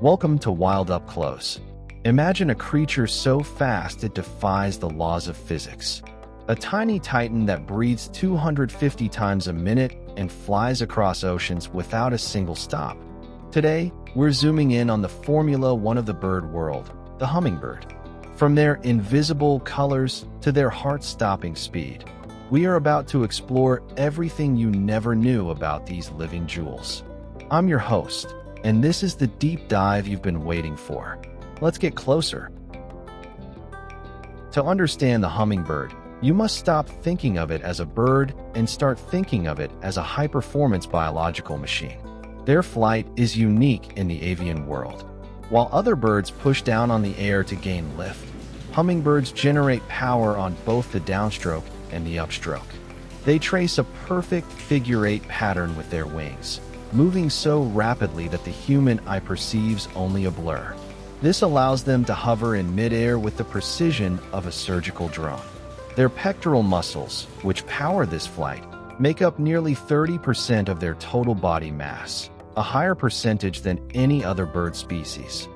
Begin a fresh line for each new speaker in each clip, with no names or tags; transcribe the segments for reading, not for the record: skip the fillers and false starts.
Welcome to Wild Up Close. Imagine a creature so fast it defies the laws of physics. A tiny titan that breathes 250 times a minute and flies across oceans without a single stop. Today, we're zooming in on the Formula One of the bird world, the hummingbird. From their invisible colors to their heart-stopping speed, we are about to explore everything you never knew about these living jewels. I'm your host, and this is the deep dive you've been waiting for. Let's get closer. To understand the hummingbird, you must stop thinking of it as a bird and start thinking of it as a high-performance biological machine. Their flight is unique in the avian world. While other birds push down on the air to gain lift, hummingbirds generate power on both the downstroke and the upstroke. They trace a perfect figure-8 pattern with their wings, moving so rapidly that the human eye perceives only a blur. This allows them to hover in midair with the precision of a surgical drone. Their pectoral muscles, which power this flight, make up nearly 30% of their total body mass, a higher percentage than any other bird species.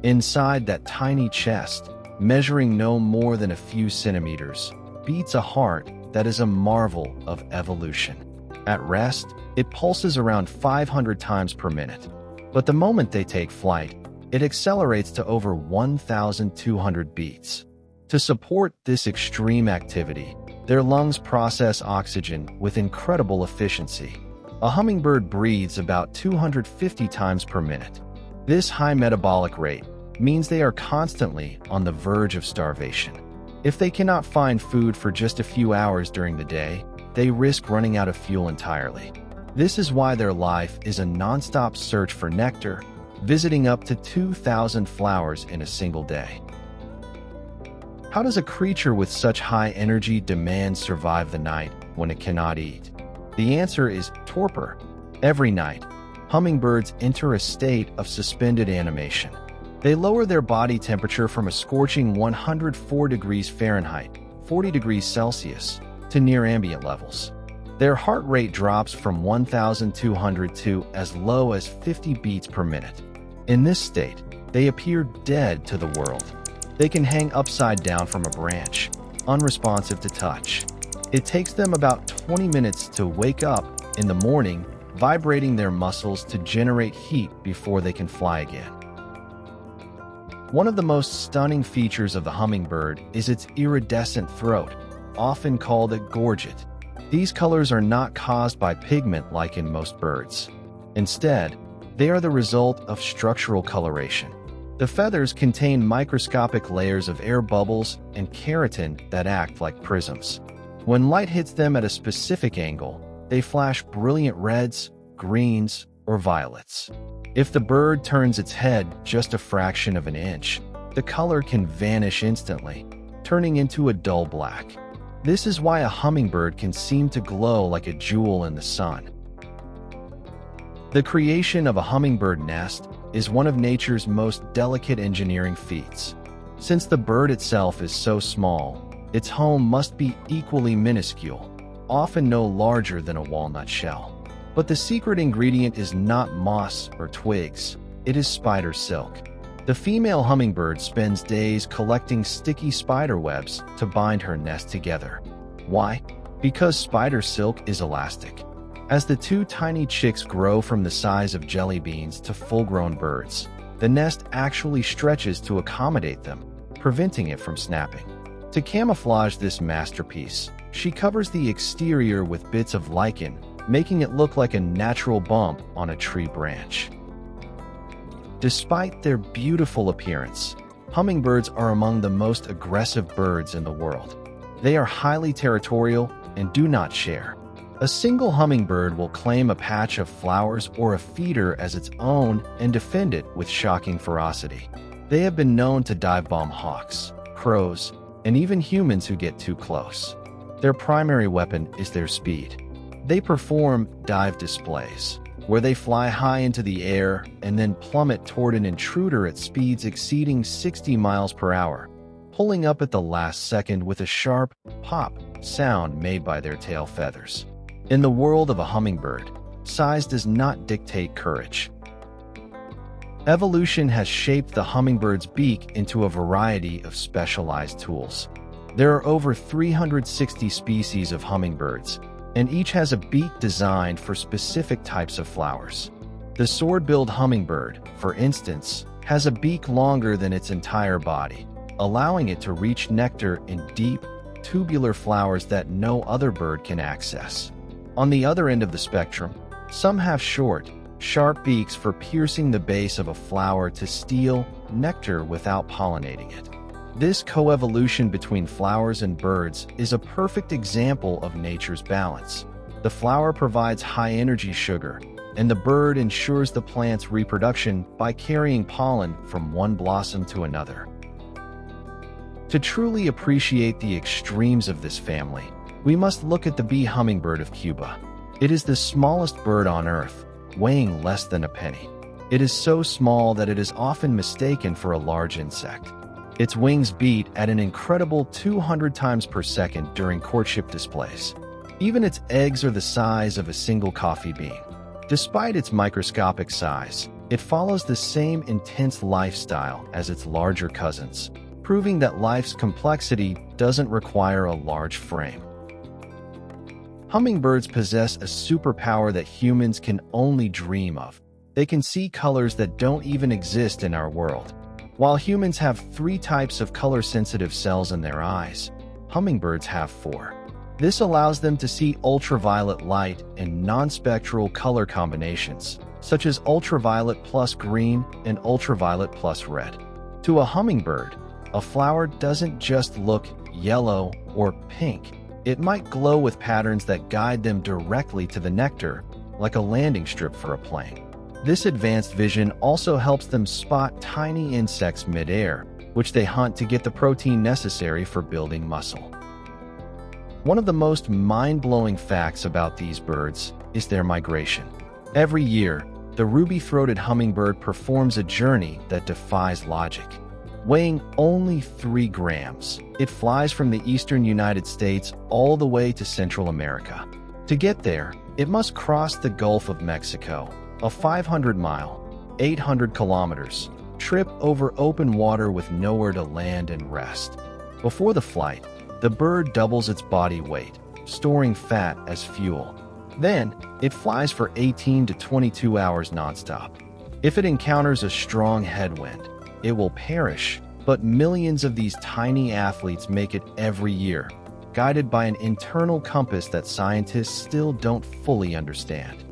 Inside that tiny chest, measuring no more than a few centimeters, beats a heart that is a marvel of evolution. At rest, it pulses around 500 times per minute. But the moment they take flight, it accelerates to over 1,200 beats. To support this extreme activity, their lungs process oxygen with incredible efficiency. A hummingbird breathes about 250 times per minute. This high metabolic rate means they are constantly on the verge of starvation. If they cannot find food for just a few hours during the day, they risk running out of fuel entirely. This is why their life is a non-stop search for nectar, visiting up to 2,000 flowers in a single day. How does a creature with such high energy demand survive the night when it cannot eat? The answer is torpor. Every night, hummingbirds enter a state of suspended animation. They lower their body temperature from a scorching 104 degrees Fahrenheit, 40 degrees Celsius, to near ambient levels. Their heart rate drops from 1,200 to as low as 50 beats per minute. In this state, they appear dead to the world. They can hang upside down from a branch, unresponsive to touch. It takes them about 20 minutes to wake up in the morning, vibrating their muscles to generate heat before they can fly again. One of the most stunning features of the hummingbird is its iridescent throat, often called a gorget. These colors are not caused by pigment like in most birds. Instead, they are the result of structural coloration. The feathers contain microscopic layers of air bubbles and keratin that act like prisms. When light hits them at a specific angle, they flash brilliant reds, greens, or violets. If the bird turns its head just a fraction of an inch, the color can vanish instantly, turning into a dull black. This is why a hummingbird can seem to glow like a jewel in the sun. The creation of a hummingbird nest is one of nature's most delicate engineering feats. Since the bird itself is so small, its home must be equally minuscule, often no larger than a walnut shell. But the secret ingredient is not moss or twigs, it is spider silk. The female hummingbird spends days collecting sticky spider webs to bind her nest together. Why? Because spider silk is elastic. As the two tiny chicks grow from the size of jelly beans to full-grown birds, the nest actually stretches to accommodate them, preventing it from snapping. To camouflage this masterpiece, she covers the exterior with bits of lichen, making it look like a natural bump on a tree branch. Despite their beautiful appearance, hummingbirds are among the most aggressive birds in the world. They are highly territorial and do not share. A single hummingbird will claim a patch of flowers or a feeder as its own and defend it with shocking ferocity. They have been known to dive bomb hawks, crows, and even humans who get too close. Their primary weapon is their speed. They perform dive displays, where they fly high into the air and then plummet toward an intruder at speeds exceeding 60 miles per hour, pulling up at the last second with a sharp pop sound made by their tail feathers. In the world of a hummingbird, size does not dictate courage. Evolution has shaped the hummingbird's beak into a variety of specialized tools. There are over 360 species of hummingbirds, and each has a beak designed for specific types of flowers. The sword-billed hummingbird, for instance, has a beak longer than its entire body, allowing it to reach nectar in deep, tubular flowers that no other bird can access. On the other end of the spectrum, some have short, sharp beaks for piercing the base of a flower to steal nectar without pollinating it. This coevolution between flowers and birds is a perfect example of nature's balance. The flower provides high-energy sugar, and the bird ensures the plant's reproduction by carrying pollen from one blossom to another. To truly appreciate the extremes of this family, we must look at the bee hummingbird of Cuba. It is the smallest bird on Earth, weighing less than a penny. It is so small that it is often mistaken for a large insect. Its wings beat at an incredible 200 times per second during courtship displays. Even its eggs are the size of a single coffee bean. Despite its microscopic size, it follows the same intense lifestyle as its larger cousins, proving that life's complexity doesn't require a large frame. Hummingbirds possess a superpower that humans can only dream of. They can see colors that don't even exist in our world. While humans have 3 types of color-sensitive cells in their eyes, hummingbirds have 4. This allows them to see ultraviolet light and non-spectral color combinations, such as ultraviolet plus green and ultraviolet plus red. To a hummingbird, a flower doesn't just look yellow or pink. It might glow with patterns that guide them directly to the nectar, like a landing strip for a plane. This advanced vision also helps them spot tiny insects mid-air, which they hunt to get the protein necessary for building muscle. One of the most mind-blowing facts about these birds is their migration. Every year, the ruby-throated hummingbird performs a journey that defies logic. Weighing only 3 grams, it flies from the eastern United States all the way to Central America. To get there, it must cross the Gulf of Mexico, a 500-mile, 800 kilometers, trip over open water with nowhere to land and rest. Before the flight, the bird doubles its body weight, storing fat as fuel. Then, it flies for 18 to 22 hours nonstop. If it encounters a strong headwind, it will perish, but millions of these tiny athletes make it every year, guided by an internal compass that scientists still don't fully understand.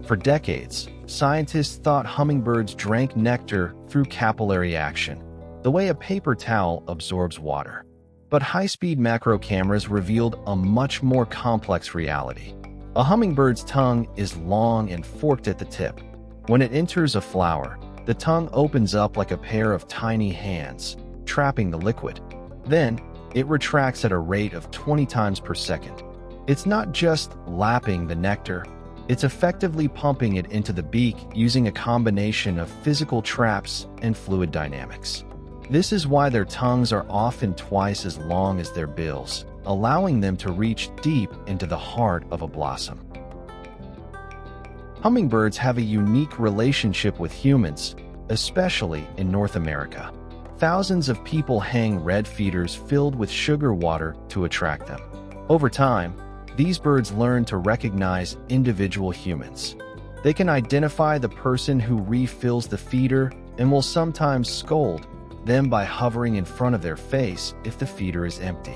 For decades, scientists thought hummingbirds drank nectar through capillary action, the way a paper towel absorbs water. But high-speed macro cameras revealed a much more complex reality. A hummingbird's tongue is long and forked at the tip. When it enters a flower, the tongue opens up like a pair of tiny hands, trapping the liquid. Then, it retracts at a rate of 20 times per second. It's not just lapping the nectar, it's effectively pumping it into the beak using a combination of physical traps and fluid dynamics. This is why their tongues are often twice as long as their bills, allowing them to reach deep into the heart of a blossom. Hummingbirds have a unique relationship with humans, especially in North America. Thousands of people hang red feeders filled with sugar water to attract them. Over time, these birds learn to recognize individual humans. They can identify the person who refills the feeder and will sometimes scold them by hovering in front of their face if the feeder is empty.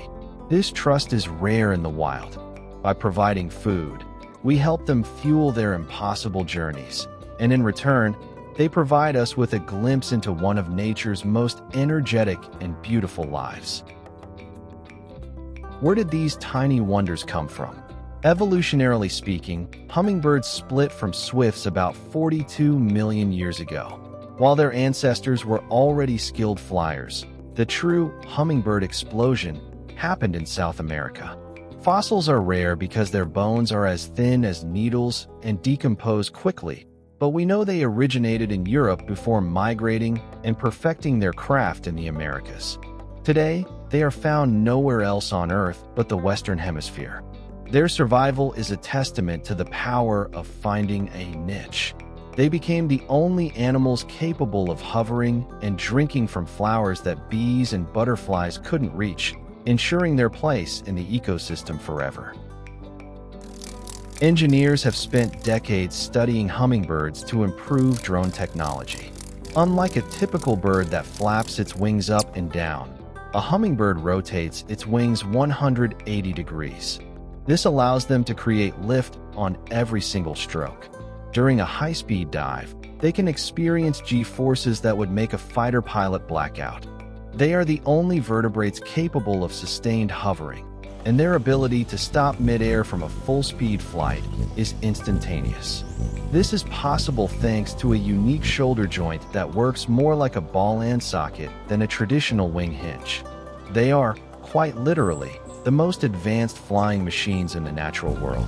This trust is rare in the wild. By providing food, we help them fuel their impossible journeys, and in return, they provide us with a glimpse into one of nature's most energetic and beautiful lives. Where did these tiny wonders come from? Evolutionarily speaking, hummingbirds split from swifts about 42 million years ago. While their ancestors were already skilled flyers, the true hummingbird explosion happened in South America. Fossils are rare because their bones are as thin as needles and decompose quickly, but we know they originated in Europe before migrating and perfecting their craft in the Americas. Today, they are found nowhere else on Earth but the Western Hemisphere. Their survival is a testament to the power of finding a niche. They became the only animals capable of hovering and drinking from flowers that bees and butterflies couldn't reach, ensuring their place in the ecosystem forever. Engineers have spent decades studying hummingbirds to improve drone technology. Unlike a typical bird that flaps its wings up and down, a hummingbird rotates its wings 180 degrees. This allows them to create lift on every single stroke. During a high-speed dive, they can experience G-forces that would make a fighter pilot black out. They are the only vertebrates capable of sustained hovering, and their ability to stop mid-air from a full-speed flight is instantaneous. This is possible thanks to a unique shoulder joint that works more like a ball-and socket than a traditional wing hinge. They are, quite literally, the most advanced flying machines in the natural world.